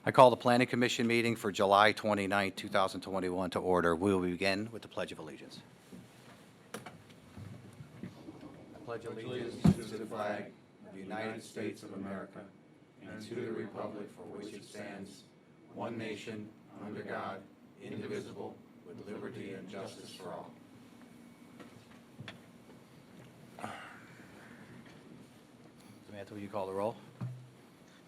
I call the Planning Commission meeting for July 29, 2021 to order. We will begin with the Pledge of Allegiance. I pledge allegiance to the flag of the United States of America and to the republic for which it stands, one nation, under God, indivisible, with liberty and justice for all. Samantha, will you call the roll?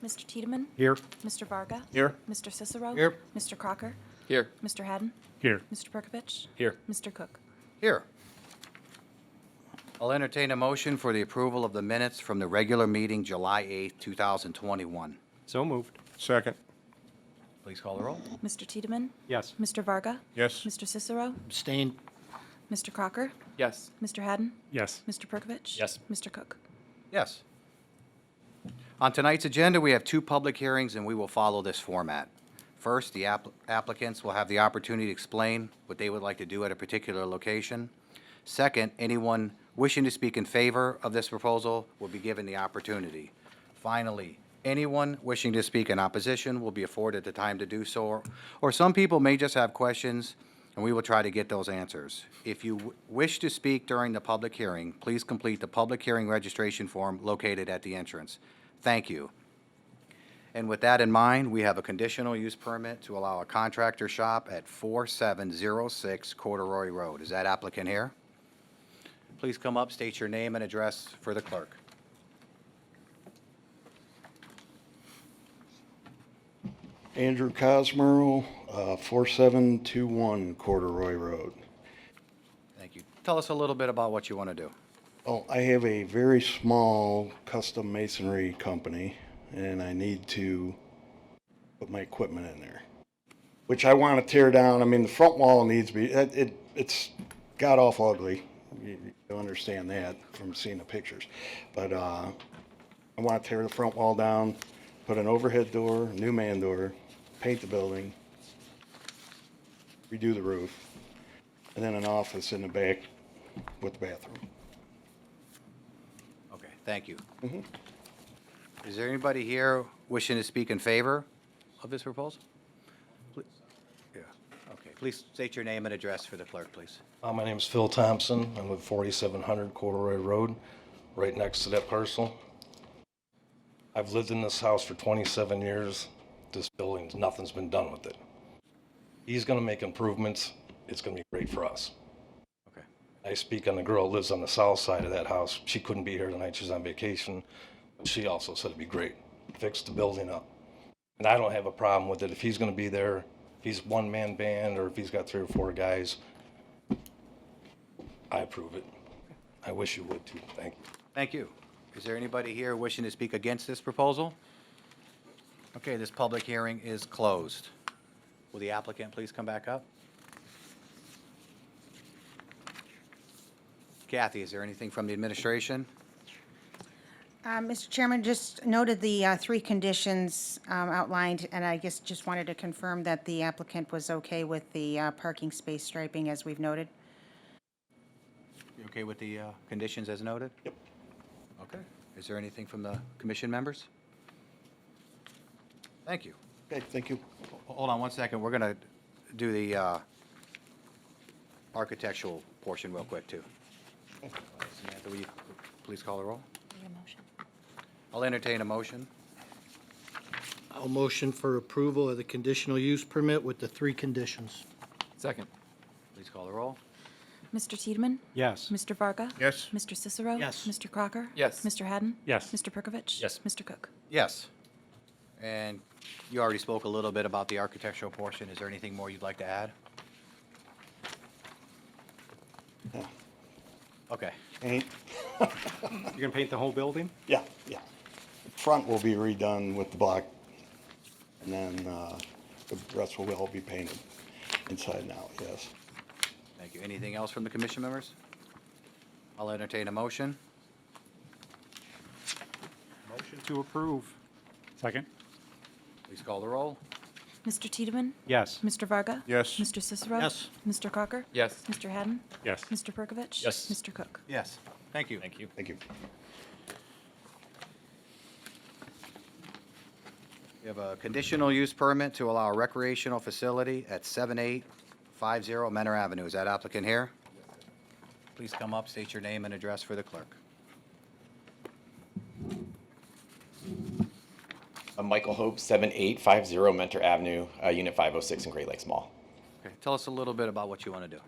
Mr. Tiedemann? Here. Mr. Varga? Here. Mr. Cicero? Here. Mr. Crocker? Here. Mr. Haddon? Here. Mr. Perkovich? Here. Mr. Cook? Here. I'll entertain a motion for the approval of the minutes from the regular meeting July 8, 2021. So moved. Second. Please call the roll. Mr. Tiedemann? Yes. Mr. Varga? Yes. Mr. Cicero? Abstain. Mr. Crocker? Yes. Mr. Haddon? Yes. Mr. Perkovich? Yes. Mr. Cook? Yes. On tonight's agenda, we have two public hearings, and we will follow this format. First, the applicants will have the opportunity to explain what they would like to do at a particular location. Second, anyone wishing to speak in favor of this proposal will be given the opportunity. Finally, anyone wishing to speak in opposition will be afforded the time to do so, or some people may just have questions, and we will try to get those answers. If you wish to speak during the public hearing, please complete the public hearing registration form located at the entrance. Thank you. And with that in mind, we have a conditional use permit to allow a contractor shop at 4706 Corduroy Road. Is that applicant here? Please come up, state your name and address for the clerk. Andrew Cosmerl, 4721 Corduroy Road. Thank you. Tell us a little bit about what you want to do. Oh, I have a very small custom masonry company, and I need to put my equipment in there, which I want to tear down. I mean, the front wall needs to be, it's god awful ugly. You understand that from seeing the pictures. But I want to tear the front wall down, put an overhead door, new man door, paint the building, redo the roof, and then an office in the back with the bathroom. Okay, thank you. Is there anybody here wishing to speak in favor of this proposal? Yeah, okay. Please state your name and address for the clerk, please. My name is Phil Thompson. I live 4700 Corduroy Road, right next to that parcel. I've lived in this house for 27 years. This building, nothing's been done with it. He's going to make improvements. It's going to be great for us. Okay. I speak on the girl who lives on the south side of that house. She couldn't be here tonight. She's on vacation. But she also said it'd be great. Fix the building up. And I don't have a problem with it. If he's going to be there, if he's one-man band or if he's got 3 or 4 guys, I approve it. I wish you would too. Thank you. Thank you. Is there anybody here wishing to speak against this proposal? Okay, this public hearing is closed. Will the applicant please come back up? Kathy, is there anything from the administration? Mr. Chairman, just noted the 3 conditions outlined, and I guess just wanted to confirm that the applicant was okay with the parking space striping as we've noted. You okay with the conditions as noted? Yep. Okay. Is there anything from the commission members? Thank you. Okay, thank you. Hold on one second. We're going to do the architectural portion real quick, too. Samantha, will you please call the roll? Your motion. I'll entertain a motion. I'll motion for approval of the conditional use permit with the 3 conditions. Second. Please call the roll. Mr. Tiedemann? Yes. Mr. Varga? Yes. Mr. Cicero? Yes. Mr. Crocker? Yes. Mr. Haddon? Yes. Mr. Perkovich? Yes. Mr. Cook? Yes. And you already spoke a little bit about the architectural portion. Is there anything more you'd like to add? Yeah. Okay. Paint? You're gonna paint the whole building? Yeah, yeah. The front will be redone with the block, and then the rest will all be painted inside and out, yes. Thank you. Anything else from the commission members? I'll entertain a motion. Motion to approve. Second. Please call the roll. Mr. Tiedemann? Yes. Mr. Varga? Yes. Mr. Cicero? Yes. Mr. Crocker? Yes. Mr. Haddon? Yes. Mr. Perkovich? Yes. Mr. Cook? Yes. Thank you. Thank you. Thank you. We have a conditional use permit to allow a recreational facility at 7850 Menor Avenue. Is that applicant here? Please come up, state your name and address for the clerk. Michael Hope, 7850 Mentor Avenue, Unit 506 in Great Lakes Mall. Okay, tell us a little bit about what you want to do.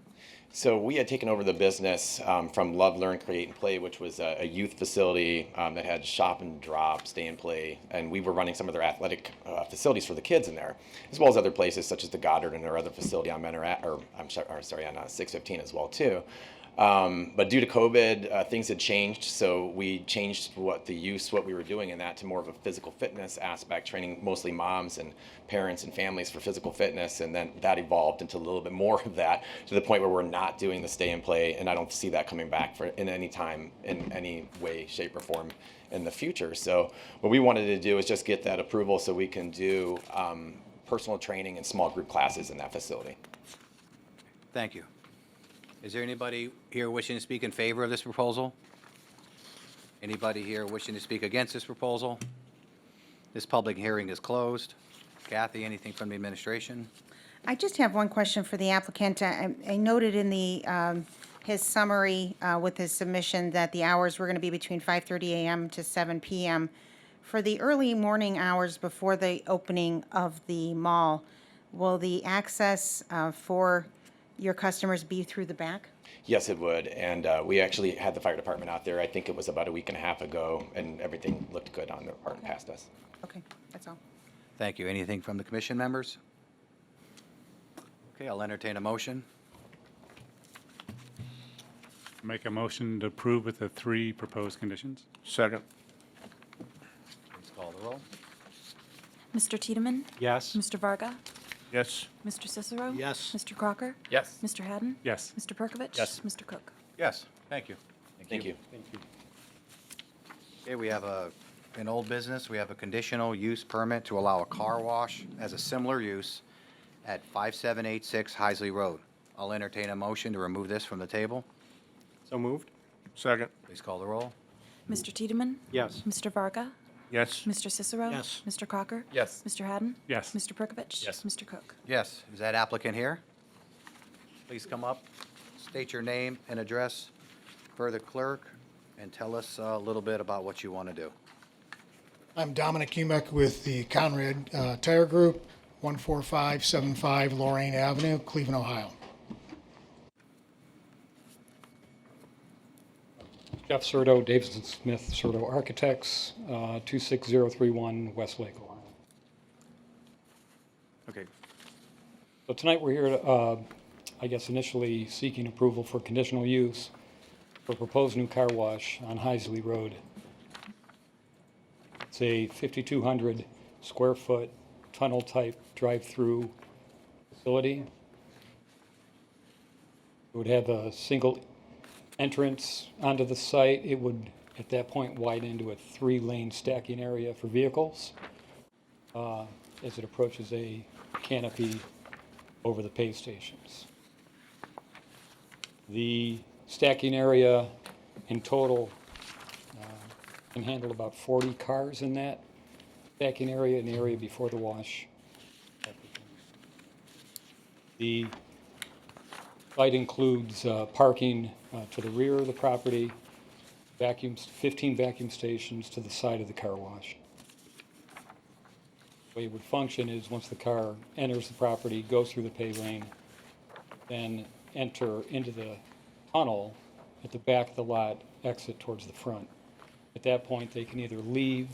So we had taken over the business from Love, Learn, Create, and Play, which was a youth facility that had shop and drop, stay and play, and we were running some of their athletic facilities for the kids in there, as well as other places such as the Goddard and their other facility on on 615 as well too. But due to COVID, things had changed, so we changed what we were doing in that to more of a physical fitness aspect, training mostly moms and parents and families for physical fitness, and then that evolved into a little bit more of that to the point where we're not doing the stay and play, and I don't see that coming back in any time, in any way, shape, or form in the future. So what we wanted to do is just get that approval so we can do personal training and small group classes in that facility. Thank you. Is there anybody here wishing to speak in favor of this proposal? Anybody here wishing to speak against this proposal? This public hearing is closed. Kathy, anything from the administration? I just have one question for the applicant. I noted in his summary with his submission that the hours were going to be between 5:30 a.m. to 7 p.m. For the early morning hours before the opening of the mall, will the access for your customers be through the back? Yes, it would, and we actually had the fire department out there, I think it was about a week and a half ago, and everything looked good on their part past us. Okay, that's all. Thank you. Anything from the commission members? Okay, I'll entertain a motion. Make a motion to approve with the 3 proposed conditions. Second. Please call the roll. Mr. Tiedemann? Yes. Mr. Varga? Yes. Mr. Cicero? Yes. Mr. Crocker? Yes. Mr. Haddon? Yes. Mr. Perkovich? Yes. Mr. Cook? Yes, thank you. Thank you. Thank you. Okay, we have in old business, we have a conditional use permit to allow a car wash as a similar use at 5786 Heisley Road. I'll entertain a motion to remove this from the table. So moved? Second. Please call the roll. Mr. Tiedemann? Yes. Mr. Varga? Yes. Mr. Cicero? Yes. Mr. Crocker? Yes. Mr. Haddon? Yes. Mr. Perkovich? Yes. Mr. Cook? Yes, is that applicant here? Please come up, state your name and address for the clerk, and tell us a little bit about what you want to do. I'm Dominic Humek with the Conrad Tire Group, 14575 Lorraine Avenue, Cleveland, Ohio. Jeff Serto, Davidson Smith Serto Architects, 26031 Westlake, Ohio. Okay, So tonight we're here to, I guess initially seeking approval for conditional use for proposed new car wash on Heisley Road. It's a 5,200 square foot tunnel type drive-through facility. It would have a single entrance onto the site. It would, at that point, widen into a 3-lane stacking area for vehicles as it approaches a canopy over the pay stations. The stacking area in total can handle about 40 cars in that stacking area, in the area before the wash. The site includes parking to the rear of the property, 15 vacuum stations to the side of the car wash. The way it would function is once the car enters the property, goes through the pay lane, then enter into the tunnel at the back of the lot, exit towards the front. At that point, they can either leave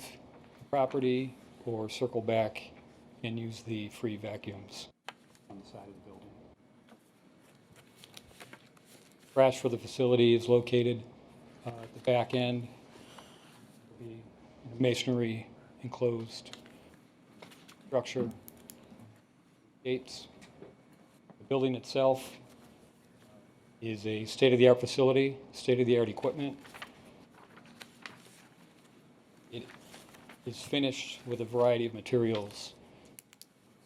the property or circle back and use the free vacuums on the side of the building. Trash for the facility is located at the back end, the masonry enclosed structure, gates. The building itself is a state-of-the-art facility, state-of-the-art equipment. It is finished with a variety of materials: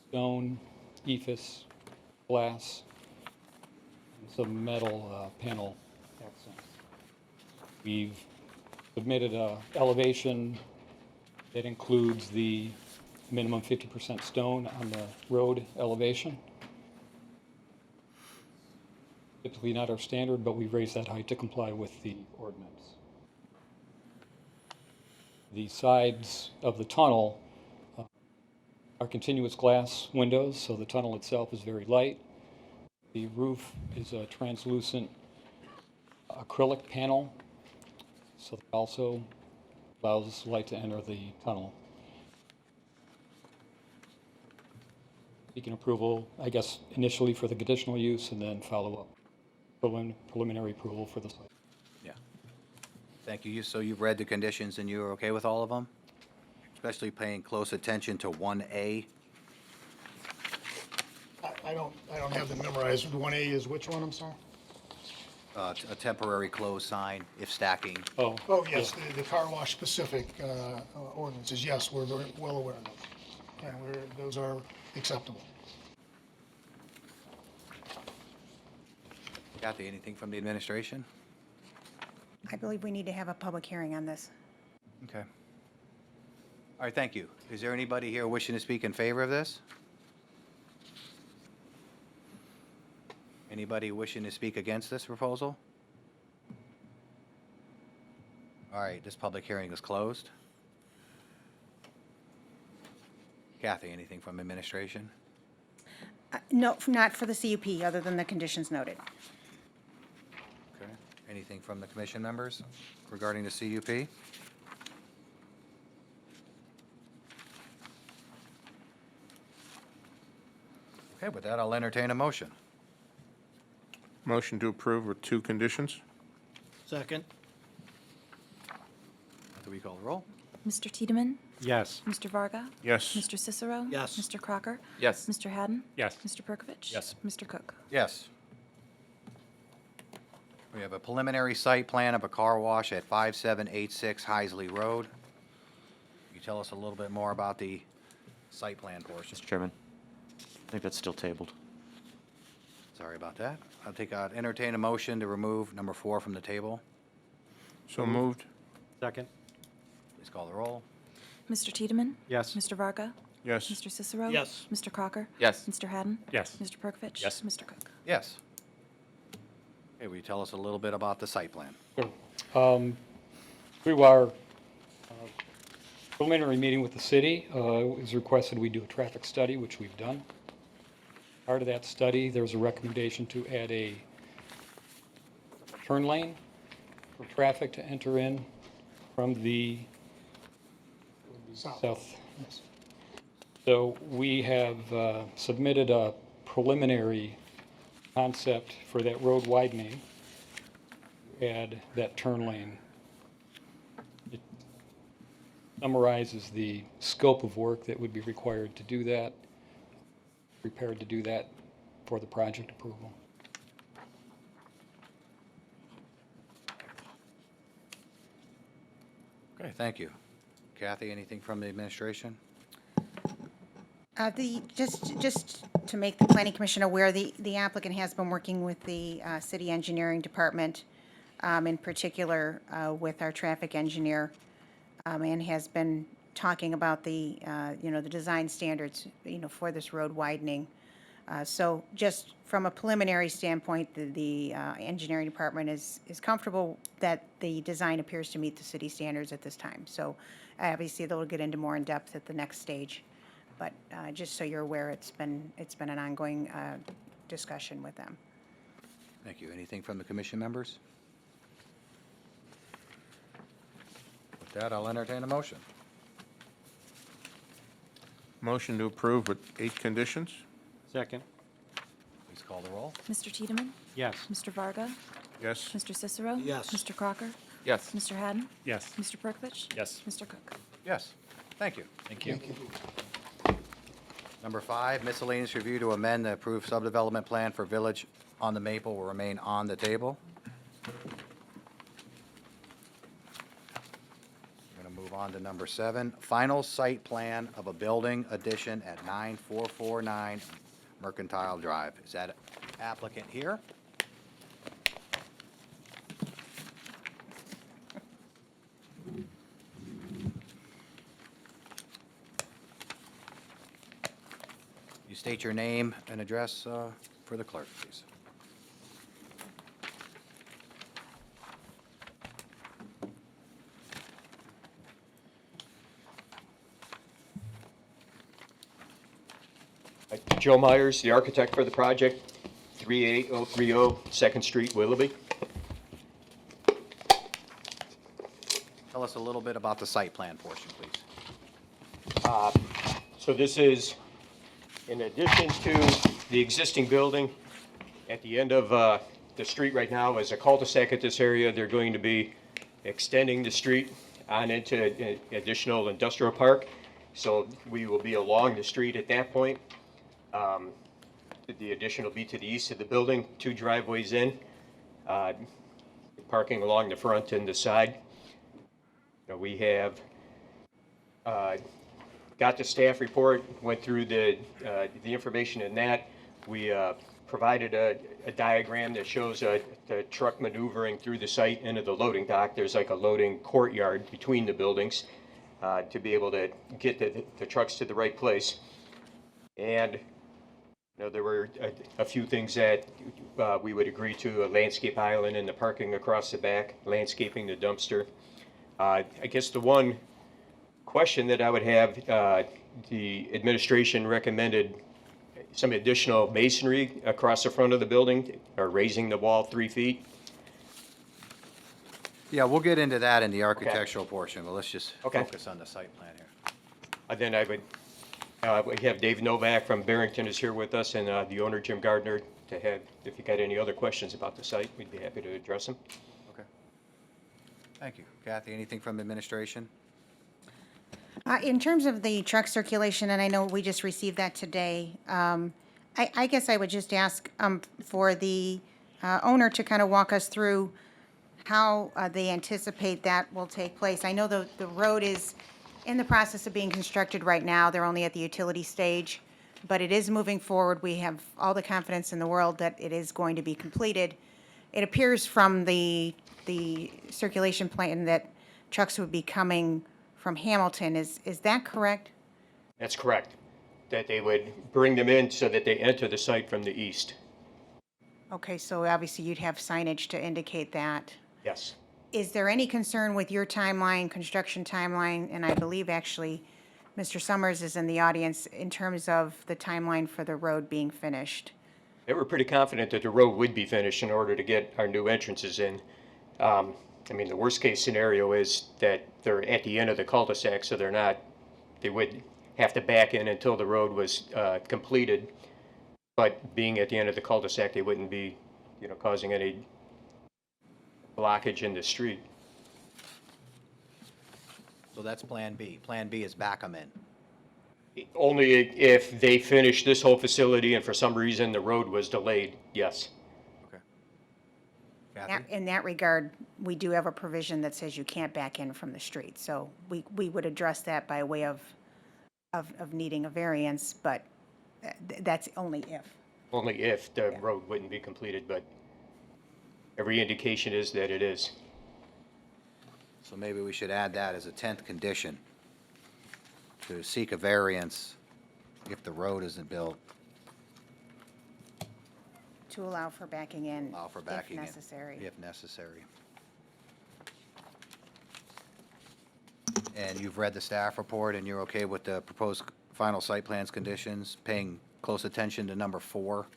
stone, ephes, glass, and some metal panel accents. We've submitted an elevation that includes the minimum 50% stone on the road elevation. Typically not our standard, but we raised that height to comply with the ordinance. The sides of the tunnel are continuous glass windows, so the tunnel itself is very light. The roof is a translucent acrylic panel, so that also allows light to enter the tunnel. Seeking approval, I guess, initially for the conditional use and then follow up preliminary approval for the site. Yeah. Thank you. So you've read the conditions and you're okay with all of them? Especially paying close attention to 1A? I don't have them memorized. 1A is which one, I'm sorry? A temporary closed sign if stacking. Oh, Oh, yes, the car wash specific ordinances, yes, we're very well aware of those. And those are acceptable. Kathy, anything from the administration? I believe we need to have a public hearing on this. Okay. All right, thank you. Is there anybody here wishing to speak in favor of this? Anybody wishing to speak against this proposal? All right, this public hearing is closed. Kathy, anything from administration? No, not for the CUP, other than the conditions noted. Okay. Anything from the commission members regarding the CUP? Okay, with that, I'll entertain a motion. Motion to approve with 2 conditions? Second? Do we call the roll? Mr. Tiedemann? Yes. Mr. Varga? Yes. Mr. Cicero? Yes. Mr. Crocker? Yes. Mr. Haddon? Yes. Mr. Perkovich? Yes. Mr. Cook? Yes. We have a preliminary site plan of a car wash at 5786 Heisley Road. Can you tell us a little bit more about the site plan portion? Mr. Chairman, I think that's still tabled. Sorry about that. Entertain a motion to remove number 4 from the table. So moved? Second. Please call the roll. Mr. Tiedemann? Yes. Mr. Varga? Yes. Mr. Cicero? Yes. Mr. Crocker? Yes. Mr. Haddon? Yes. Mr. Perkovich? Yes. Mr. Cook? Yes. Okay, will you tell us a little bit about the site plan? Through our preliminary meeting with the city, it was requested we do a traffic study, which we've done. Part of that study, there was a recommendation to add a turn lane for traffic to enter in from the south. Yes. So we have submitted a preliminary concept for that road widening, add that turn lane. It summarizes the scope of work that would be required to do that, prepared to do that for the project approval. Okay, thank you. Kathy, anything from the administration? Just to make the planning commission aware, the applicant has been working with the city engineering department, in particular with our traffic engineer, and has been talking about the design standards, for this road widening. So just from a preliminary standpoint, the engineering department is comfortable that the design appears to meet the city standards at this time. So obviously they'll get into more in depth at the next stage. But just so you're aware, it's been an ongoing discussion with them. Thank you. Anything from the commission members? With that, I'll entertain a motion. Motion to approve with 8 conditions? Second. Please call the roll. Mr. Tiedemann? Yes. Mr. Varga? Yes. Mr. Cicero? Yes. Mr. Crocker? Yes. Mr. Haddon? Yes. Mr. Perkovich? Yes. Mr. Cook? Yes. Thank you. Thank you. Number 5, miscellaneous review to amend the approved subdevelopment plan for Village on the Maple will remain on the table. We're going to move on to number 7, final site plan of a building addition at 9449 Mercantile Drive. Is that applicant here? You state your name and address for the clerk, please. Joe Myers, the architect for the project, 38030 Second Street, Willoughby. Tell us a little bit about the site plan portion, please. So this is, in addition to the existing building, at the end of the street right now is a cul-de-sac at this area. They're going to be extending the street on into an additional industrial park. So we will be along the street at that point. The addition will be to the east of the building, 2 driveways in, parking along the front and the side. We have got the staff report, went through the information in that. We provided a diagram that shows the truck maneuvering through the site into the loading dock. There's like a loading courtyard between the buildings to be able to get the trucks to the right place. And there were a few things that we would agree to: a landscape island in the parking across the back, landscaping the dumpster. I guess the one question that I would have, the administration recommended some additional masonry across the front of the building, or raising the wall 3 feet. Yeah, we'll get into that in the architectural portion, but let's just Okay. focus on the site plan here. Then I would we have Dave Novak from Barrington is here with us, and the owner, Jim Gardner, to have, if you got any other questions about the site, we'd be happy to address them. Okay. Thank you. Kathy, anything from administration? In terms of the truck circulation, and I know we just received that today, I guess I would just ask for the owner to kind of walk us through how they anticipate that will take place. I know the road is in the process of being constructed right now. They're only at the utility stage, but it is moving forward. We have all the confidence in the world that it is going to be completed. It appears from the circulation plan that trucks would be coming from Hamilton. Is that correct? That's correct. That they would bring them in so that they enter the site from the east. Okay, so obviously you'd have signage to indicate that. Yes. Is there any concern with your timeline, construction timeline, and I believe actually Mr. Summers is in the audience, in terms of the timeline for the road being finished? They were pretty confident that the road would be finished in order to get our new entrances in. I mean, the worst case scenario is that they're at the end of the cul-de-sac, so they would have to back in until the road was completed. But being at the end of the cul-de-sac, they wouldn't be, causing any blockage in the street. So that's Plan B. Plan B is back them in. Only if they finish this whole facility and for some reason the road was delayed, yes. Okay. Kathy? In that regard, we do have a provision that says you can't back in from the street. So we would address that by way of needing a variance, but that's only if. Only if the road wouldn't be completed, but every indication is that it is. So maybe we should add that as a 10th condition, to seek a variance if the road isn't built, To allow for backing in allow for backing in. if necessary. If necessary. And you've read the staff report, and you're okay with the proposed final site plans conditions, paying close attention to number 4?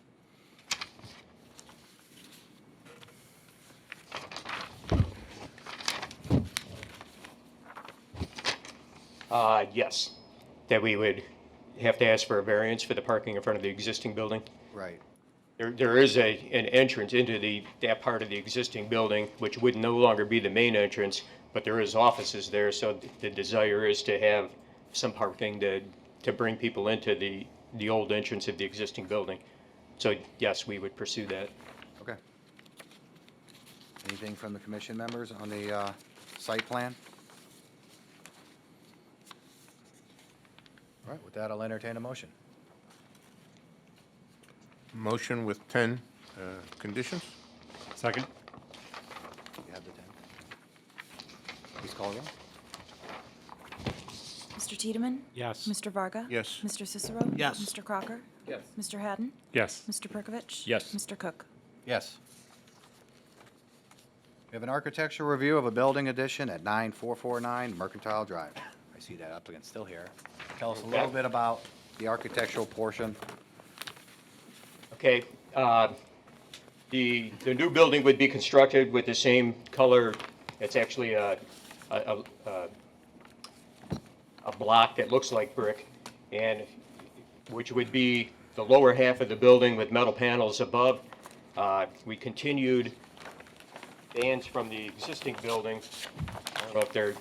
Yes, that we would have to ask for a variance for the parking in front of the existing building. Right. There is an entrance into that part of the existing building, which would no longer be the main entrance, but there is offices there, so the desire is to have some parking to bring people into the old entrance of the existing building. So yes, we would pursue that. Okay. Anything from the commission members on the site plan? All right, with that, I'll entertain a motion. Motion with 10 conditions? Second? You have the 10. Please call roll. Mr. Tiedemann? Yes. Mr. Varga? Yes. Mr. Cicero? Yes. Mr. Crocker? Yes. Mr. Hadden? Yes. Mr. Perkovich? Yes. Mr. Cook? Yes. We have an architectural review of a building addition at 9449 Mercantile Drive. I see that applicant's still here. Tell us a little bit about the architectural portion. Okay, the new building would be constructed with the same color. It's actually a block that looks like brick, and which would be the lower half of the building with metal panels above. We continued bands from the existing building. I don't know if they're,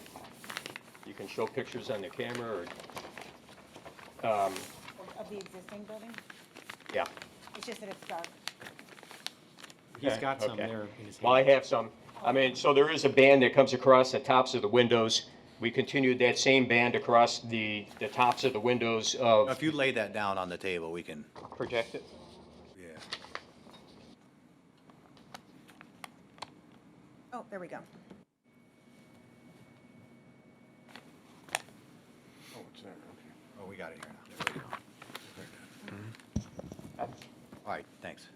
you can show pictures on the camera or, Of the existing building? yeah. It's just that it's dark. He's got some there in his hand. Well, I have some. I mean, so there is a band that comes across the tops of the windows. We continued that same band across the tops of the windows of. If you lay that down on the table, we can, Project it. yeah. Oh, there we go. Oh, it's there, okay. Oh, we got it here now. There we go. All right, thanks.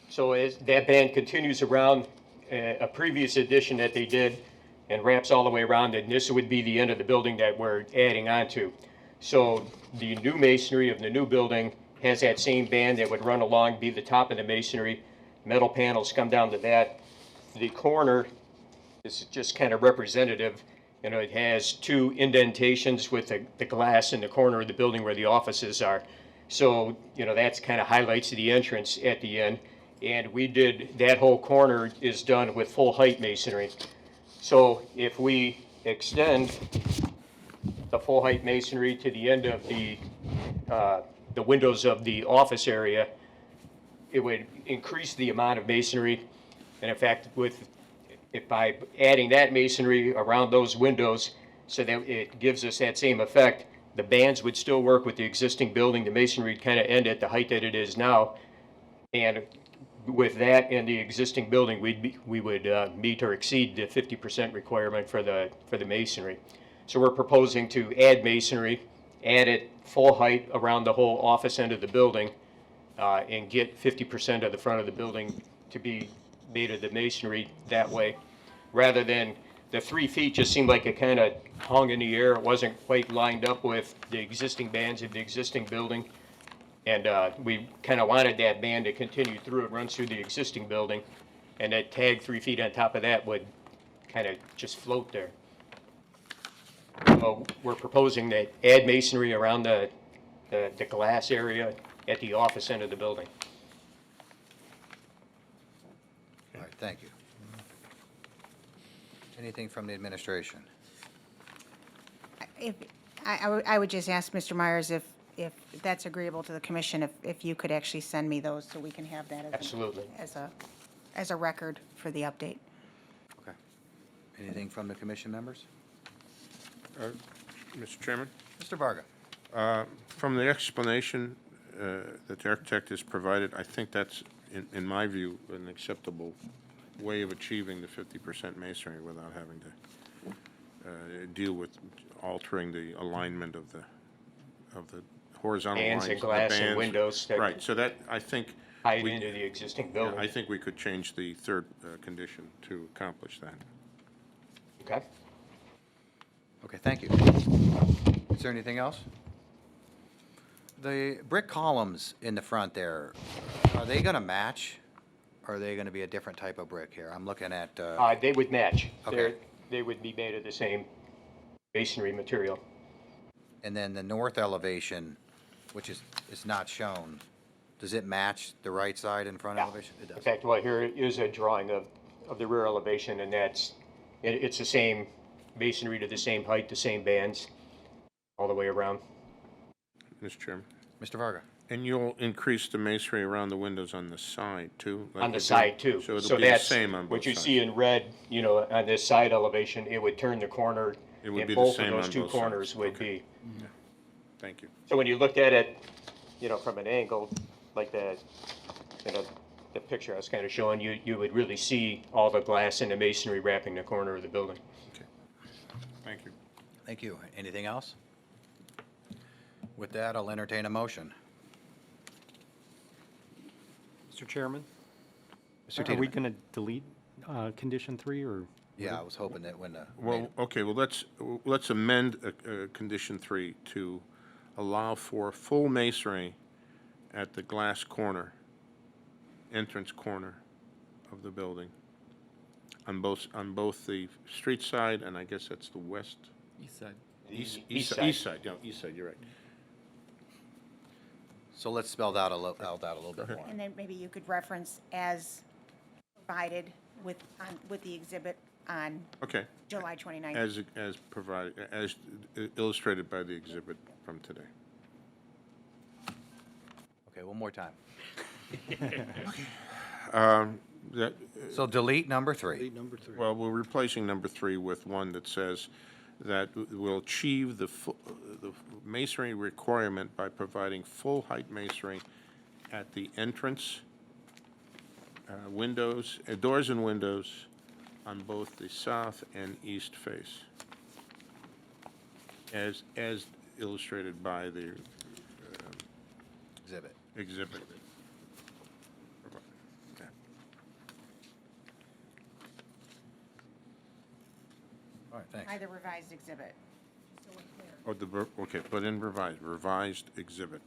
So as that band continues around a previous addition that they did and wraps all the way around, and this would be the end of the building that we're adding on to. So the new masonry of the new building has that same band that would run along, be the top of the masonry. Metal panels come down to that. The corner is just kind of representative. You know, it has two indentations with the glass in the corner of the building where the offices are. So, you know, that's kind of highlights the entrance at the end. And we did, that whole corner is done with full height masonry. So if we extend the full height masonry to the end of the windows of the office area, it would increase the amount of masonry. And in fact, if by adding that masonry around those windows so that it gives us that same effect, the bands would still work with the existing building. The masonry would kind of end at the height that it is now. And with that and the existing building, we would meet or exceed the 50% requirement for the masonry. So we're proposing to add masonry, add it full height around the whole office end of the building, and get 50% of the front of the building to be made of the masonry that way, rather than the 3 feet just seemed like it kind of hung in the air. It wasn't quite lined up with the existing bands of the existing building. And we kind of wanted that band to continue through. It runs through the existing building. And that tag 3 feet on top of that would kind of just float there. So we're proposing that add masonry around the glass area at the office end of the building. All right, thank you. Anything from the administration? I would just ask Mr. Myers if that's agreeable to the commission, if you could actually send me those so we can have that Absolutely. as a record for the update. Okay. Anything from the commission members? Mr. Chairman, Mr. Varga? from the explanation that the architect has provided, I think that's, in my view, an acceptable way of achieving the 50% masonry without having to deal with altering the alignment of the horizontal Bands lines. and glass and bands. windows that- Right, so that, I think. Tied into the existing Yeah, building. I think we could change the third condition to accomplish that. Okay. Okay, thank you. Is there anything else? The brick columns in the front there, are they going to match? Or are they going to be a different type of brick here? I'm looking at, They would match. Okay. They would be made of the same masonry material. and then the north elevation, which is not shown, does it match the right side and front elevation? It In does. fact, well, here is a drawing of the rear elevation, and it's the same masonry to the same height, the same bands, all the way around. Mr. Chairman? Mr. Varga? And you'll increase the masonry around the windows on the side, too? like On you the did? side, too. So it'll be the that's same on both what you sides? see in red, on this side elevation, it would turn the corner, It would and be the both of same those on two both corners sides. would Okay. be. Thank you. So when you looked at it, from an angle, like the picture I was kind of showing, you would really see all the glass and the masonry wrapping the corner of the building. Thank you. Thank you. Anything else? With that, I'll entertain a motion. Mr. Chairman, Mr. are we Tiedemann? going to delete condition 3, or? Yeah, I was hoping that when the. Well, okay, well, let's amend condition 3 to allow for full masonry at the glass corner, entrance corner of the building, on both the street side, and I guess that's the west. East side. East side, yeah, east side, you're right. So let's spell that out a little bit more. And then maybe you could reference as provided with the exhibit on Okay, July 29th. as provided, as illustrated by the exhibit from today. Okay, one more time. That, So delete number 3. Delete number 3. well, we're replacing number 3 with one that says that will achieve the masonry requirement by providing full height masonry at the entrance, windows, doors and windows on both the south and east face, as illustrated by the Exhibit. exhibit. Okay. All right, thanks. Either revised exhibit. Oh, okay, but in revised exhibit.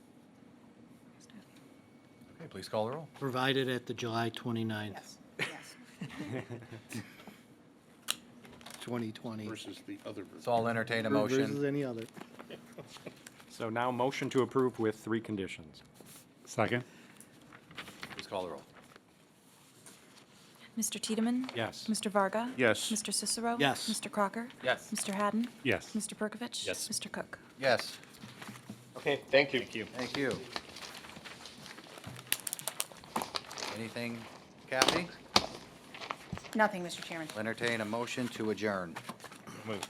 Okay, please call the roll. Provided at the July 29th, Yes, yes. 2020. Versus the other. So I'll entertain a Versus motion. any other. So now motion to approve with 3 conditions. Second? Please call the roll. Mr. Tiedemann? Yes. Mr. Varga? Yes. Mr. Cicero? Yes. Mr. Crocker? Yes. Mr. Haddon? Yes. Mr. Perkovich? Yes. Mr. Cook? Yes, Okay, thank you. thank you. Anything, Kathy? Nothing, Mr. Chairman. I'll entertain a motion to adjourn. Move.